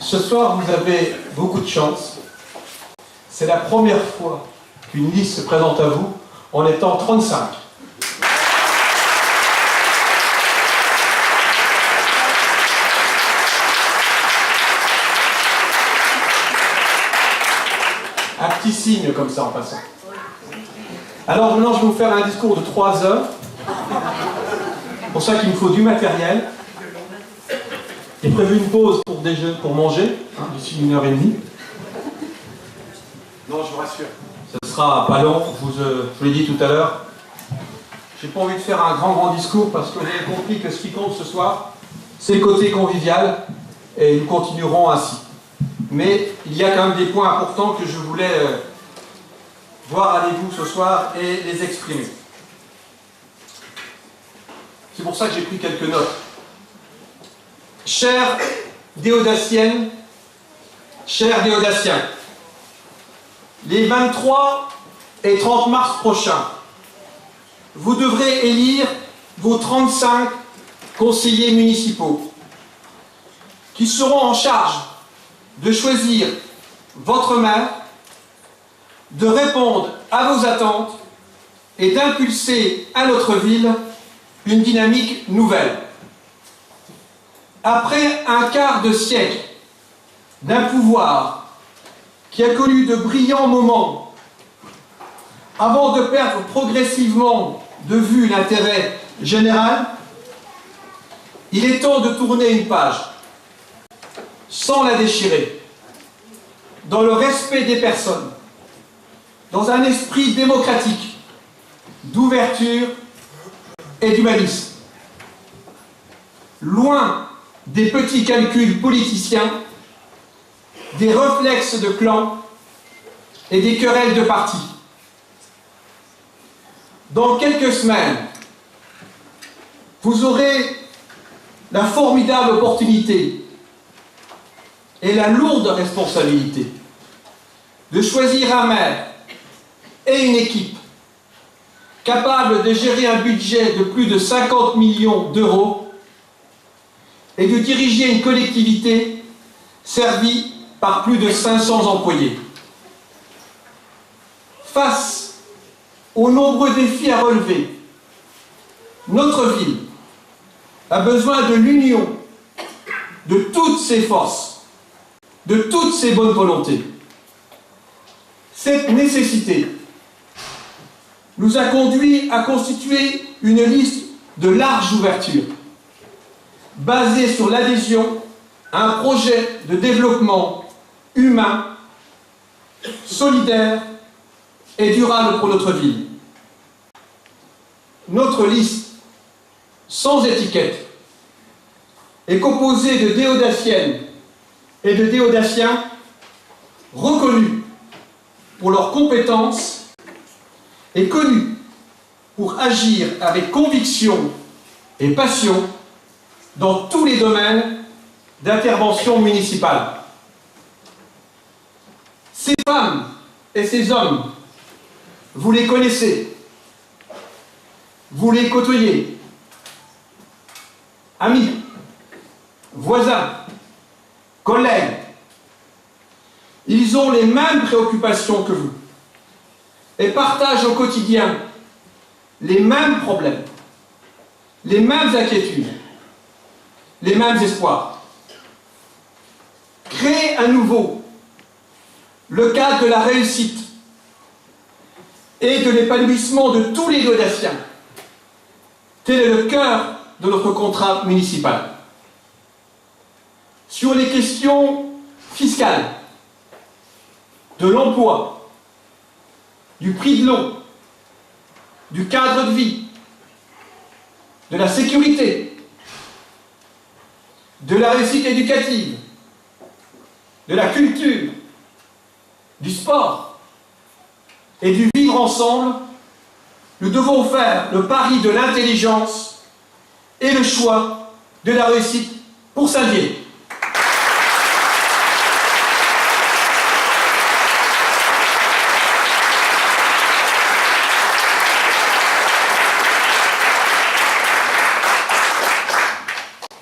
Ce soir, vous avez beaucoup de chance. C'est la première fois qu'une liste se présente à vous en étant 35. Un petit signe comme ça en passant. Alors maintenant, je vais vous faire un discours de 3 heures. C'est pour ça qu'il me faut du matériel. J'ai prévu une pause pour déjeuner, pour manger, d'ici 1h30. Non, je vous rassure, ce sera pas long, je vous l'ai dit tout à l'heure. J'ai pas envie de faire un grand discours parce que vous avez compris que ce qui compte ce soir, c'est le côté convivial et nous continuerons ainsi. Mais il y a quand même des points importants que je voulais voir avec vous ce soir et les exprimer. C'est pour ça que j'ai pris quelques notes. Chères Déodaciennes, chers Déodaciens, les 23 et 30 mars prochains, vous devrez élire vos 35 conseillers municipaux qui seront en charge de choisir votre maire, de répondre à vos attentes et d'impulser à notre ville une dynamique nouvelle. Après un quart de siècle d'un pouvoir qui a connu de brillants moments avant de perdre progressivement de vue l'intérêt général, il est temps de tourner une page sans la déchirer, dans le respect des personnes, dans un esprit démocratique, d'ouverture et d'humanisme. Loin des petits calculs politiciens, des réflexes de clan et des querelles de parti. Dans quelques semaines, vous aurez la formidable opportunité et la lourde responsabilité de choisir un maire et une équipe capable de gérer un budget de plus de 50 millions d'euros et de diriger une collectivité servie par plus de 500 employés. Face aux nombreux défis à relever, notre ville a besoin de l'union de toutes ses forces, de toutes ses bonnes volontés. Cette nécessité nous a conduit à constituer une liste de large ouverture, basée sur l'adhésion à un projet de développement humain, solidaire et durable pour notre ville. Notre liste, sans étiquette, est composée de Déodaciennes et de Déodaciens reconnus pour leurs compétences et connus pour agir avec conviction et passion dans tous les domaines d'intervention municipale. Ces femmes et ces hommes, vous les connaissez, vous les côtoyez, amis, voisins, collègues. Ils ont les mêmes préoccupations que vous et partagent au quotidien les mêmes problèmes, les mêmes inquiétudes, les mêmes espoirs. Créer à nouveau le cadre de la réussite et de l'épanouissement de tous les Déodaciens, tel est le cœur de notre contrat municipal. Sur les questions fiscales, de l'emploi, du prix de l'eau, du cadre de vie, de la sécurité, de la réussite éducative, de la culture, du sport et du vivre ensemble, nous devons faire le pari de l'intelligence et le choix de la réussite pour Saint-Dié.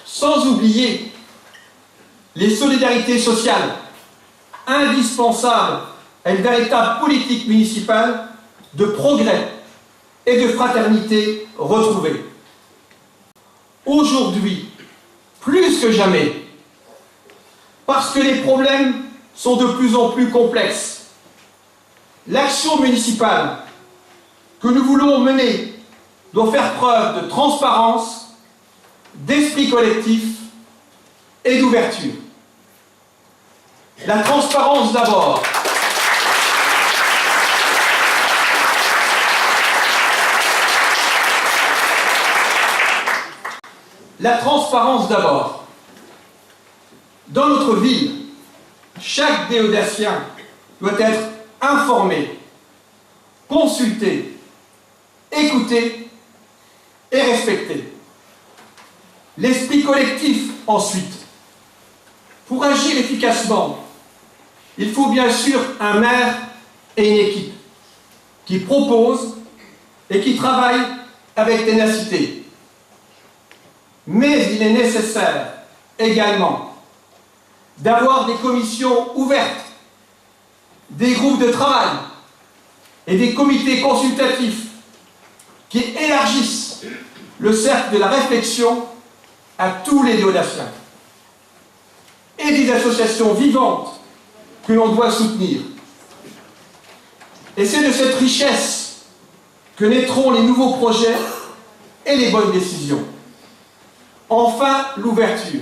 Sans oublier les et solidarité sociale, indispensable à une véritable politique municipale de progrès et de fraternité retrouvée. Aujourd'hui, plus que jamais, parce que les problèmes sont de plus en plus complexes, l'action municipale que nous voulons mener doit faire preuve de transparence, d'esprit collectif et d'ouverture. La transparence d'abord. La transparence d'abord. Dans notre ville, chaque déodacien doit être informé, consulté, écouté et respecté. L'esprit collectif, ensuite. Pour agir efficacement, il faut bien sûr un maire et une équipe qui propose et qui travaille avec ténacité. Mais il est nécessaire également d'avoir des commissions ouvertes, des groupes de travail et des comités consultatifs qui élargissent le cercle de la réflexion à tous les déodaciens, et des associations vivantes que l'on doit soutenir. Et c'est de cette richesse que naîtront les nouveaux projets et les bonnes décisions. Enfin, l'ouverture.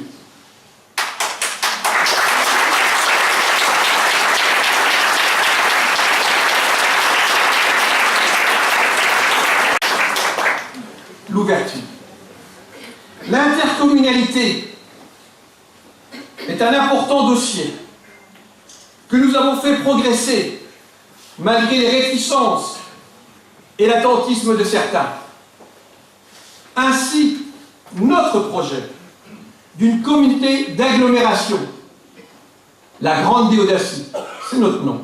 L'ouverture. L'intercommunalité est un important dossier que nous avons fait progresser malgré les réticences et l'attentisme de certains. Ainsi, notre projet d'une communauté d'agglomération, la Grande Déodacie, c'est notre nom,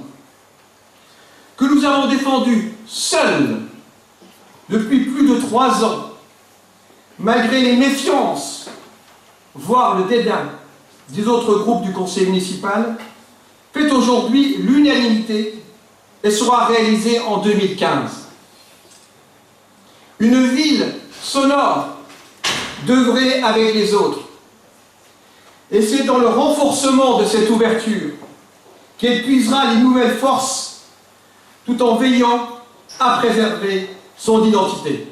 que nous avons défendu seuls depuis plus de 3 ans, malgré les méfiances, voire le dédain des autres groupes du conseil municipal, fait aujourd'hui l'unanimité et sera réalisée en 2015. Une ville sonore d'œuvrer avec les autres. Et c'est dans le renforcement de cette ouverture qu'elle puisera les nouvelles forces tout en veillant à préserver son identité.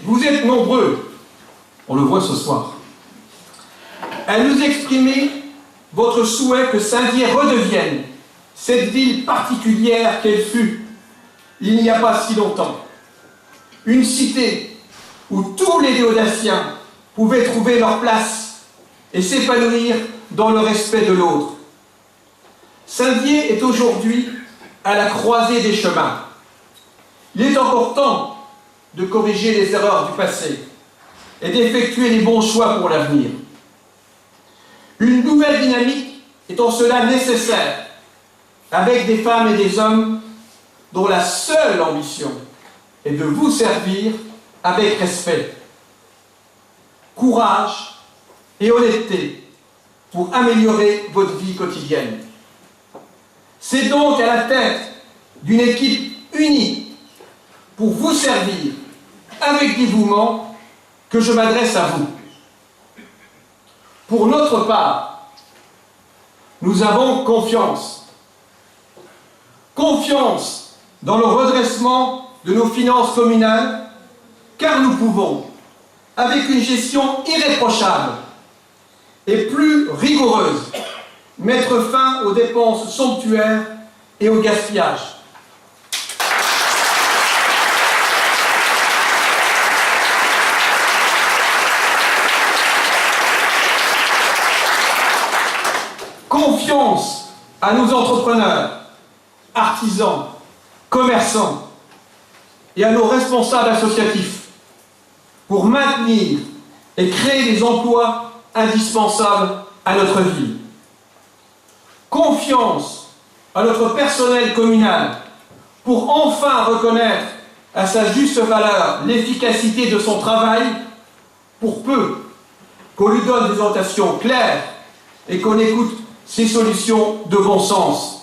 Vous êtes nombreux, on le voit ce soir, à nous exprimer votre souhait que Saint-Dié redevienne cette ville particulière qu'elle fut il n'y a pas si longtemps. Une cité où tous les déodaciens pouvaient trouver leur place et s'épanouir dans le respect de l'autre. Saint-Dié est aujourd'hui à la croisée des chemins. Il est encore temps de corriger les erreurs du passé et d'effectuer les bons choix pour l'avenir. Une nouvelle dynamique est en cela nécessaire, avec des femmes et des hommes dont la seule ambition est de vous servir avec respect, courage et honnêteté pour améliorer votre vie quotidienne. C'est donc à la tête d'une équipe unie pour vous servir avec dévouement que je m'adresse à vous. Pour notre part, nous avons confiance. Confiance dans le redressement de nos finances communales, car nous pouvons, avec une gestion irréprochable et plus rigoureuse, mettre fin aux dépenses somptuaires et au gaspillage. Confiance à nos entrepreneurs, artisans, commerçants et à nos responsables associatifs pour maintenir et créer des emplois indispensables à notre ville. Confiance à notre personnel communal pour enfin reconnaître à sa juste valeur l'efficacité de son travail, pour peu qu'on lui donne des orientations claires et qu'on écoute ses solutions de bon sens.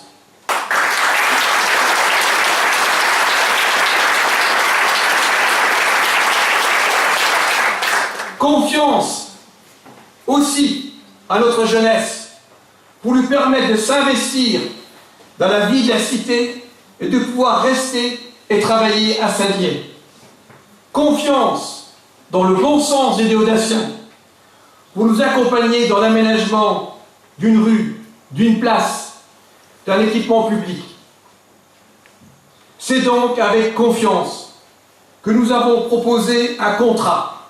Confiance aussi à notre jeunesse pour lui permettre de s'investir dans la vie de la cité et de pouvoir rester et travailler à Saint-Dié. Confiance dans le bon sens des Déodaciens pour nous accompagner dans l'aménagement d'une rue, d'une place, d'un équipement public. C'est donc avec confiance que nous avons proposé un contrat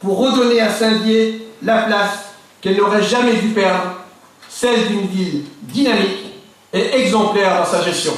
pour redonner à Saint-Dié la place qu'elle n'aurait jamais dû perdre, celle d'une ville dynamique et exemplaire dans sa gestion.